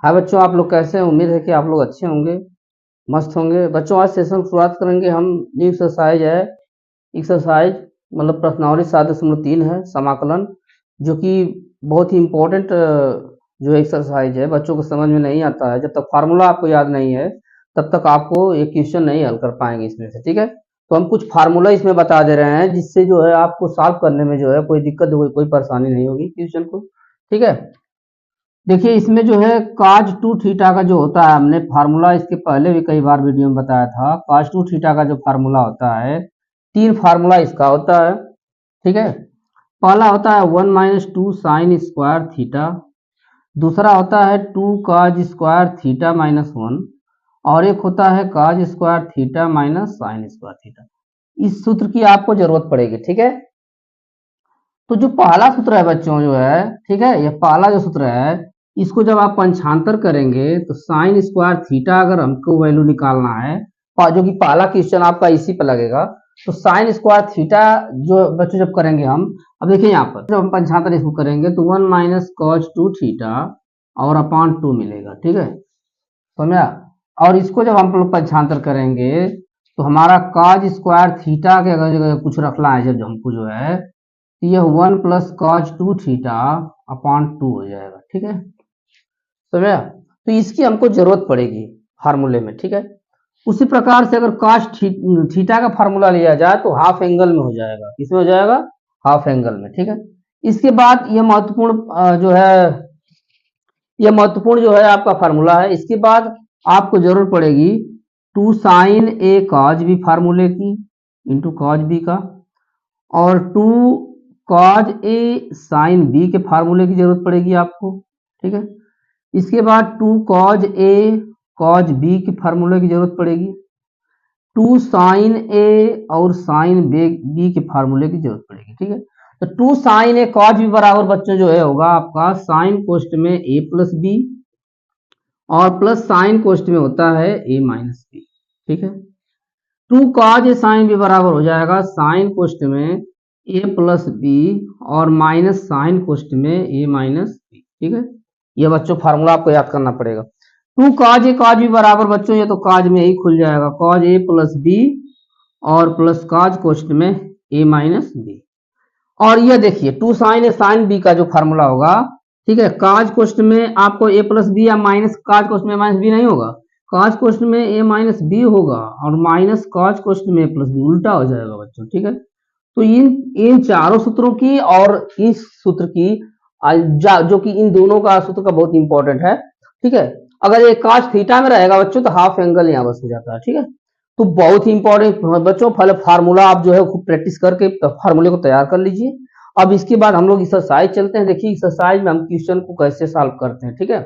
हाँ बच्चों, आप लोग कैसे हैं? उम्मीद है कि आप लोग अच्छे होंगे, मस्त होंगे। बच्चों, आज सेशन की शुरुआत करेंगे हम। न्यू एक्सरसाइज है। एक्सरसाइज मतलब प्रश्नावली 7.3 है, समाकलन, जो कि बहुत ही इम्पोर्टेंट जो एक्सरसाइज है। बच्चों को समझ में नहीं आता है, जब तक फार्मूला आपको याद नहीं है तब तक आपको ये क्वेश्चन नहीं हल कर पाएंगे इसमें से। ठीक है, तो हम कुछ फार्मूला इसमें बता दे रहे हैं, जिससे जो है आपको सॉल्व करने में जो है कोई दिक्कत, कोई परेशानी नहीं होगी क्वेश्चन को। ठीक है, देखिए इसमें जो है cos 2 थीटा का जो होता है, हमने फार्मूला इसके पहले भी कई बार वीडियो में बताया था। cos 2 थीटा का जो फार्मूला होता है, तीन फार्मूला इसका होता है। ठीक है, पहला होता है 1 - 2 साइन स्क्वायर थीटा, दूसरा होता है 2 cos स्क्वायर थीटा -1, और एक होता है cos square theta minus sine square theta. इस सूत्र की आपको जरूरत पड़ेगी। ठीक है, तो जो पहला सूत्र है बच्चों जो है, ठीक है, ये पहला जो सूत्र है, इसको जब आप पंचांतर करेंगे तो साइन स्क्वायर थीटा अगर हमको वैल्यू निकालना है, जो कि पहला क्वेश्चन आपका इसी पर लगेगा, तो साइन स्क्वायर थीटा जो बच्चों जब करेंगे हम, अब देखिए यहाँ पर जब हम पंचांतर इसको करेंगे तो 1 - cos 2 थीटा और अपॉन 2 मिलेगा। ठीक है, समझा? और इसको जब हम लोग पंचांतर करेंगे तो हमारा cos स्क्वायर थीटा के अगर कुछ रखना है जब हमको जो है, तो यह 1 + cos 2 थीटा अपॉन 2 हो जाएगा। ठीक है, समझा? तो इसकी हमको जरूरत पड़ेगी फार्मूले में। ठीक है, उसी प्रकार से अगर cos थीटा का फार्मूला लिया जाए तो हाफ एंगल में हो जाएगा। किसमें हो जाएगा? हाफ एंगल में। ठीक है, इसके बाद यह महत्वपूर्ण जो है, यह महत्वपूर्ण जो है आपका फार्मूला है। इसके बाद आपको जरूरत पड़ेगी 2 साइन ए cos बी फार्मूले की इंटू cos बी का, और 2 cos ए साइन बी के फार्मूले की जरूरत पड़ेगी आपको। ठीक है, इसके बाद 2 cos ए cos बी के फार्मूले की जरूरत पड़ेगी, 2 साइन ए और साइन बी के फार्मूले की जरूरत पड़ेगी। ठीक है, तो 2 साइन ए cos बी बराबर बच्चों जो है होगा आपका साइन कोष्ट में a प्लस बी, और प्लस साइन कोष्ट में होता है a माइनस बी। ठीक है, 2 cos ए साइन बी बराबर हो जाएगा साइन कोष्ट में a प्लस बी और माइनस साइन कोष्ट में a माइनस बी। ठीक है, ये बच्चों फार्मूला आपको याद करना पड़ेगा। 2 cos ए cos बी बराबर बच्चों, ये तो cos में ही खुल जाएगा, cos ए प्लस बी और प्लस cos कोष्ट में a माइनस बी। और ये देखिए 2 साइन ए साइन बी का जो फार्मूला होगा, ठीक है, cos कोष्ट में आपको a प्लस बी या माइनस cos कोष्ट में माइनस बी नहीं होगा, cos कोष्ट में a माइनस बी होगा, और माइनस cos कोष्ट में a प्लस बी, उल्टा हो जाएगा बच्चों। ठीक है, तो इन चारों सूत्रों की और इस सूत्र की जो कि इन दोनों का सूत्र का बहुत इंपॉर्टेंट है। ठीक है, अगर ये cos थीटा में रहेगा बच्चों तो हाफ एंगल यहाँ बस हो जाता है। ठीक है, तो बहुत ही इंपॉर्टेंट बच्चों फार्मूला आप जो है खूब प्रैक्टिस करके फार्मूले को तैयार कर लीजिए। अब इसके बाद हम लोग एक्सरसाइज चलते हैं। देखिए एक्सरसाइज में हम क्वेश्चन को कैसे सॉल्व करते हैं। ठीक है,